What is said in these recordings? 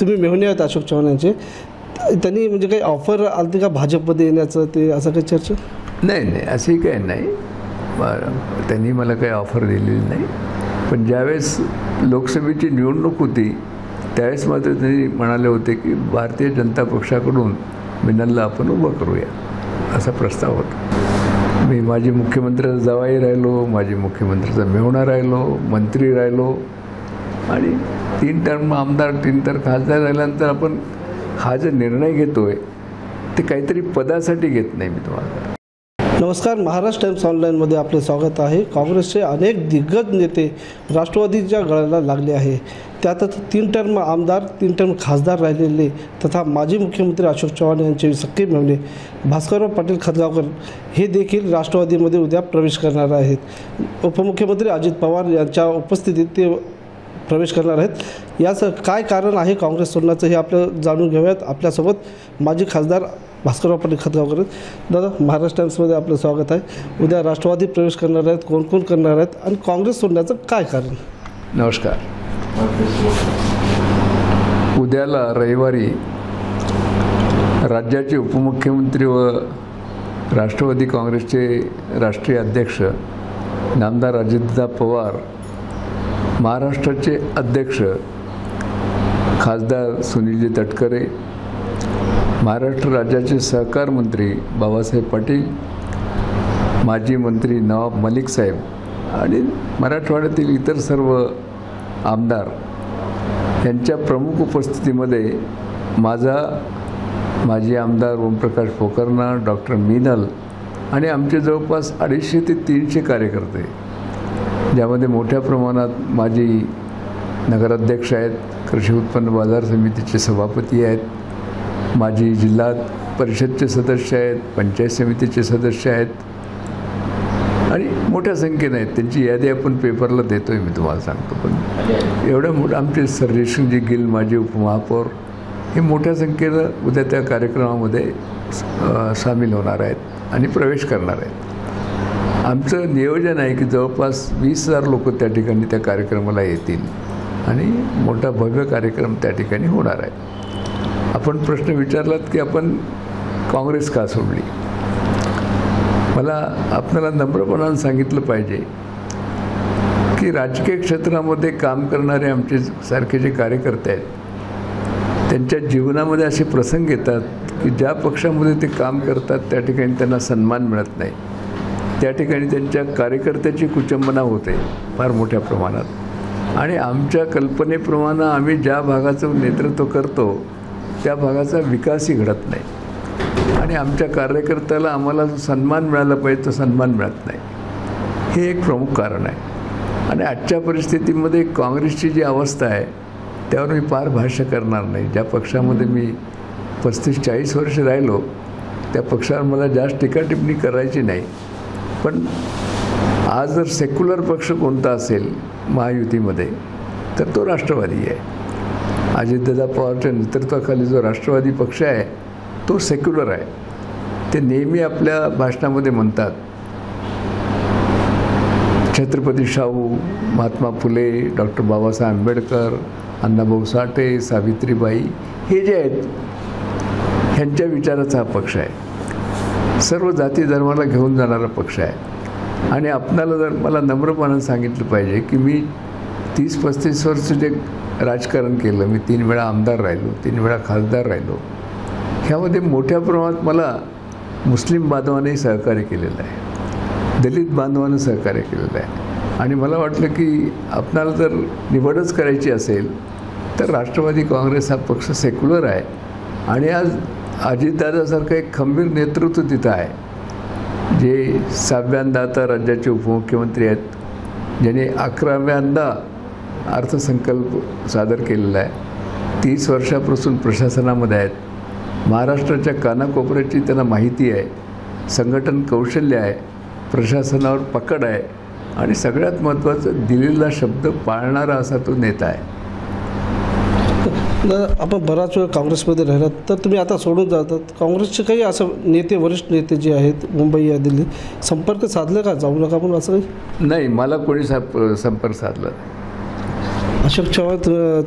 तुम्ही मेहुणे आहेत अशोक चव्हाण यांचे, त्यांनी म्हणजे काही ऑफर आली का भाजपमध्ये येण्याचं, ते असं काही चर्चा? नाही अशी काही नाही, त्यांनी मला काही ऑफर दिलेली नाही. पण ज्यावेळेस लोकसभेची निवडणूक होती त्यावेळेस मात्र त्यांनी म्हणाले होते की भारतीय जनता पक्षाकडून मिनलला आपण उभं करूया, असा प्रस्ताव होता. मी माजी मुख्यमंत्र्याचा जावाई राहिलो, माजी मुख्यमंत्र्याचा मेहुणा राहिलो, मंत्री राहिलो आणि 3 टर्म आमदार 3 टर्म खासदार राहिल्यानंतर आपण हा जो निर्णय घेतो आहे ते काहीतरी पदासाठी घेत नाही. मी तुम्हाला नमस्कार, महाराष्ट्र टाइम्स ऑनलाईनमध्ये आपले स्वागत आहे. काँग्रेसचे अनेक दिग्गज नेते राष्ट्रवादीच्या गळाला लागले आहे. त्यातच 3 टर्म आमदार 3 टर्म खासदार राहिलेले तथा माजी मुख्यमंत्री अशोक चव्हाण यांचे सख्खे मेहुणे भास्करराव पाटील खतगावकर हे देखील राष्ट्रवादीमध्ये उद्या प्रवेश करणार आहेत. उपमुख्यमंत्री अजित पवार यांच्या उपस्थितीत ते प्रवेश करणार आहेत. याचं काय कारण आहे काँग्रेस सोडण्याचं हे आपलं जाणून घेऊयात. आपल्यासोबत माजी खासदार भास्करराव पाटील खतगावकर आहेत. दादा, महाराष्ट्र टाइम्समध्ये आपलं स्वागत आहे. उद्या राष्ट्रवादी प्रवेश करणार आहेत, कोण कोण करणार आहेत आणि काँग्रेस सोडण्याचं काय कारण? नमस्कार. उद्याला रविवारी राज्याचे उपमुख्यमंत्री व राष्ट्रवादी काँग्रेसचे राष्ट्रीय अध्यक्ष नामदार अजितदादा पवार, महाराष्ट्राचे अध्यक्ष खासदार सुनीलजी तटकरे, महाराष्ट्र राज्याचे सहकार मंत्री बाबासाहेब पाटील, माजी मंत्री नवाब मलिक साहेब आणि मराठवाड्यातील इतर सर्व आमदार यांच्या प्रमुख उपस्थितीमध्ये माजी आमदार ओमप्रकाश पोकर्णा, डॉक्टर मिनल आणि आमचे जवळपास 250 ते 300 कार्यकर्ते, ज्यामध्ये मोठ्या प्रमाणात माजी नगराध्यक्ष आहेत, कृषी उत्पन्न बाजार समितीचे सभापती आहेत, माजी जिल्हा परिषदचे सदस्य आहेत, पंचायत समितीचे सदस्य आहेत आणि मोठ्या संख्येने आहेत. त्यांची यादी आपण पेपरला देतो आहे, मी तुम्हाला सांगतो. पण एवढं मोठं आमचे सर्जेशनजी गिल माजी उपमहापौर हे मोठ्या संख्येनं उद्या त्या कार्यक्रमामध्ये सामील होणार आहेत आणि प्रवेश करणार आहेत. आमचं नियोजन आहे की जवळपास 20,000 लोक त्या ठिकाणी त्या कार्यक्रमाला येतील आणि मोठा भव्य कार्यक्रम त्या ठिकाणी होणार आहे. आपण प्रश्न विचारलात की आपण काँग्रेस का सोडली. मला आपल्याला नम्रपणाने सांगितलं पाहिजे की राजकीय क्षेत्रामध्ये काम करणारे आमचे सारखे जे कार्यकर्ते आहेत त्यांच्या जीवनामध्ये असे प्रसंग येतात की ज्या पक्षामध्ये ते काम करतात त्या ठिकाणी त्यांना सन्मान मिळत नाही, त्या ठिकाणी त्यांच्या कार्यकर्त्याची कुचंबना होते फार मोठ्या प्रमाणात आणि आमच्या कल्पनेप्रमाणे आम्ही ज्या भागाचं नेतृत्व करतो त्या भागाचा विकासही घडत नाही आणि आमच्या कार्यकर्त्याला आम्हाला जो सन्मान मिळाला पाहिजे तो सन्मान मिळत नाही. हे एक प्रमुख कारण आहे आणि आजच्या परिस्थितीमध्ये काँग्रेसची जी अवस्था आहे त्यावर मी फार भाष्य करणार नाही. ज्या पक्षामध्ये मी 35-40 वर्ष राहिलो त्या पक्षावर मला जास्त टीकाटिप्पणी करायची नाही. पण आज जर सेक्युलर पक्ष कोणता असेल महायुतीमध्ये तर तो राष्ट्रवादी आहे. अजितदादा पवारच्या नेतृत्वाखाली जो राष्ट्रवादी पक्ष आहे तो सेक्युलर आहे. ते नेहमी आपल्या भाषणामध्ये म्हणतात छत्रपती शाहू, महात्मा फुले, डॉक्टर बाबासाहेब आंबेडकर, अण्णाभाऊ साठे, सावित्रीबाई हे जे आहेत ह्यांच्या विचाराचा हा पक्ष आहे. सर्व जाती धर्माला घेऊन जाणारा पक्ष आहे आणि आपणाला जर मला नम्रपणाने सांगितलं पाहिजे की मी 30-35 वर्ष जे राजकारण केलं, मी 3 वेळा आमदार राहिलो, 3 वेळा खासदार राहिलो, ह्यामध्ये मोठ्या प्रमाणात मला मुस्लिम बांधवांनी सहकार्य केलेलं आहे, दलित बांधवांनी सहकार्य केलेलं आहे आणि मला वाटलं की आपणाला जर निवडच करायची असेल तर राष्ट्रवादी काँग्रेस हा पक्ष सेक्युलर आहे आणि आज अजितदादासारखं एक खंबीर नेतृत्व तिथं आहे, जे 6व्यांदा आता राज्याचे उपमुख्यमंत्री आहेत, ज्यांनी 11व्यांदा अर्थसंकल्प सादर केलेला आहे, 30 वर्षापासून प्रशासनामध्ये आहेत, महाराष्ट्राच्या कानाकोपऱ्याची त्यांना माहिती आहे, संघटन कौशल्य आहे, प्रशासनावर पकड आहे आणि सगळ्यात महत्त्वाचं दिलेला शब्द पाळणारा असा तो नेता आहे. आपण बराच वेळ काँग्रेसमध्ये राहिलात तर तुम्ही आता सोडून जातात. काँग्रेसचे काही असं नेते, वरिष्ठ नेते जे आहेत मुंबई या दिल्ली, संपर्क साधलं का जाऊ नका पण असं काही? नाही, मला कोणी संपर्क साधला नाही. अशोक चव्हाण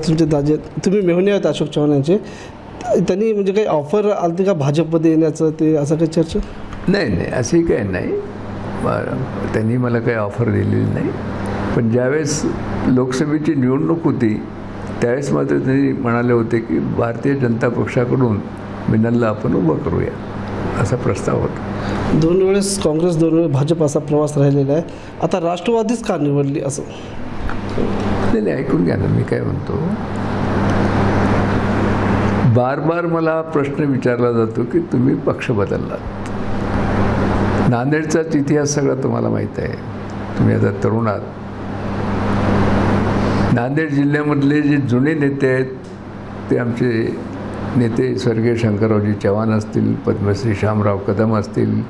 तुमचे दाजे, तुम्ही मेहुणे आहेत अशोक चव्हाण यांचे. त्यांनी म्हणजे काही ऑफर आली का भाजपमध्ये येण्याचं, ते असं काही चर्चा? नाही असंही काही नाही. त्यांनी मला काही ऑफर दिलेली नाही. पण ज्यावेळेस लोकसभेची निवडणूक होती त्यावेळेस मात्र त्यांनी म्हणाले होते की भारतीय जनता पक्षाकडून मिनलला आपण उभं करूया, असा प्रस्ताव होता. 2 वेळेस काँग्रेस, 2 वेळेस भाजप असा प्रवास राहिलेला आहे. आता राष्ट्रवादीच का निवडली असं? नाही ऐकून घ्या ना, मी काय म्हणतो. बार मला प्रश्न विचारला जातो की तुम्ही पक्ष बदललात. नांदेडचाच इतिहास सगळा तुम्हाला माहीत आहे. तुम्ही आता तरुण आहात. नांदेड जिल्ह्यामधले जे जुने नेते आहेत ते आमचे नेते स्वर्गीय शंकररावजी चव्हाण असतील, पद्मश्री शामराव कदम असतील,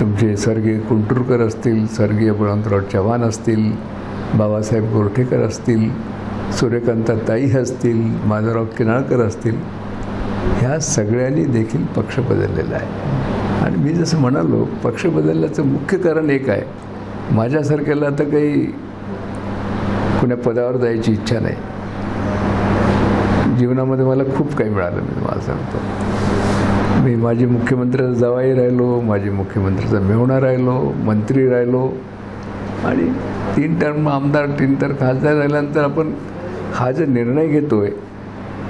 तुमचे स्वर्गीय कुंटुरकर असतील, स्वर्गीय बळवंतराव चव्हाण असतील, बाबासाहेब गोरठेकर असतील, सूर्यकांता ताई असतील, माधवराव किनाळकर असतील, ह्या सगळ्यांनी देखील पक्ष बदललेला आहे. आणि मी जसं म्हणालो, पक्ष बदलण्याचं मुख्य कारण एक आहे, माझ्यासारख्याला आता काही कुण्या पदावर जायची इच्छा नाही. जीवनामध्ये मला खूप काही मिळालं, मी तुम्हाला सांगतो. मी माजी मुख्यमंत्र्याचा जावाई राहिलो, माजी मुख्यमंत्र्याचा मेहुणा राहिलो, मंत्री राहिलो, आणि 3 टर्म आमदार, 3 टर्म खासदार राहिल्यानंतर आपण हा जो निर्णय घेतो आहे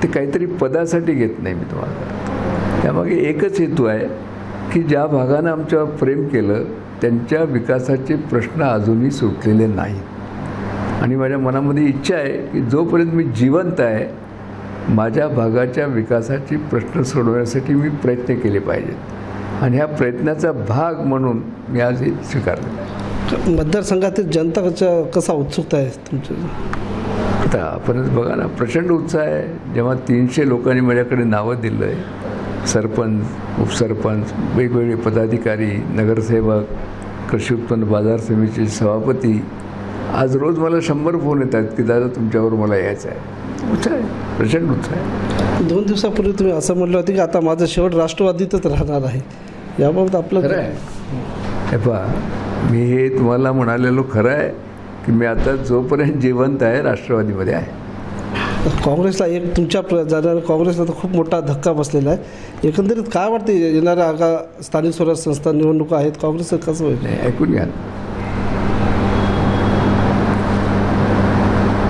ते काहीतरी पदासाठी घेत नाही. मी तुम्हाला सांगतो, त्यामागे एकच हेतू आहे की ज्या भागानं आमच्यावर प्रेम केलं त्यांच्या विकासाचे प्रश्न अजूनही सुटलेले नाहीत. आणि माझ्या मनामध्ये इच्छा आहे की जोपर्यंत मी जिवंत आहे, माझ्या भागाच्या विकासाचे प्रश्न सोडवण्यासाठी मी प्रयत्न केले पाहिजेत. आणि ह्या प्रयत्नाचा भाग म्हणून मी आज हे स्वीकारलं. मतदारसंघातील जनता कसा उत्सुकता आहे तुमच्या? आता आपणच बघा ना, प्रचंड उत्साह आहे. जेव्हा 300 लोकांनी माझ्याकडे नावं दिलं आहे, सरपंच, उपसरपंच, वेगवेगळे पदाधिकारी, नगरसेवक, कृषी उत्पन्न बाजार समितीचे सभापती, आज रोज मला 100 फोन येतात की दादा तुमच्यावर मला यायचं आहे. उत्साह आहे, प्रचंड उत्साह आहे. 2 दिवसापूर्वी तुम्ही असं म्हटलं होतं की आता माझं शेवट राष्ट्रवादीतच राहणार आहे. याबाबत आपलं खरं आहे. हे पहा, मी हे तुम्हाला म्हणालेलो खरं आहे की मी आता जोपर्यंत जिवंत आहे राष्ट्रवादीमध्ये आहे. काँग्रेसला एक तुमच्या जाणाऱ्या काँग्रेसला तर खूप मोठा धक्का बसलेला आहे. एकंदरीत काय वाटते, येणाऱ्या स्थानिक स्वराज्य संस्था निवडणुका आहेत, काँग्रेसचं कसं होईल? नाही, ऐकून घ्या.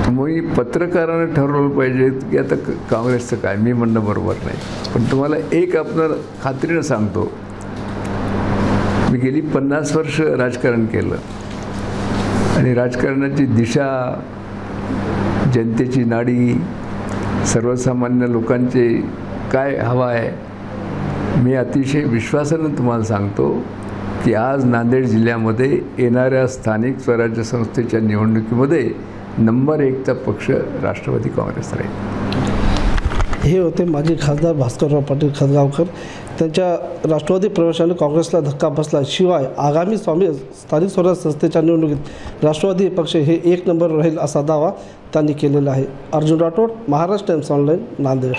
तुम्ही पत्रकारानं ठरवलं पाहिजे की आता काँग्रेसचं काय, मी म्हणणं बरोबर नाही. पण तुम्हाला एक आपण खात्रीनं सांगतो, मी गेली 50 वर्ष राजकारण केलं आणि राजकारणाची दिशा, जनतेची नाडी, सर्वसामान्य लोकांचे काय हवा आहे, मी अतिशय विश्वासानं तुम्हाला सांगतो की आज नांदेड जिल्ह्यामध्ये येणाऱ्या स्थानिक स्वराज्य संस्थेच्या निवडणुकीमध्ये नंबर 1चा पक्ष राष्ट्रवादी काँग्रेस राहील. हे होते माजी खासदार भास्करराव पाटील खतगावकर. त्यांच्या राष्ट्रवादी प्रवेशाने काँग्रेसला धक्का बसला. शिवाय आगामी स्थानिक स्वराज्य संस्थेच्या निवडणुकीत राष्ट्रवादी पक्ष हे 1 नंबरवर राहील असा दावा त्यांनी केलेला आहे. Arjun Rathod, Maharashtra times online, Nanded.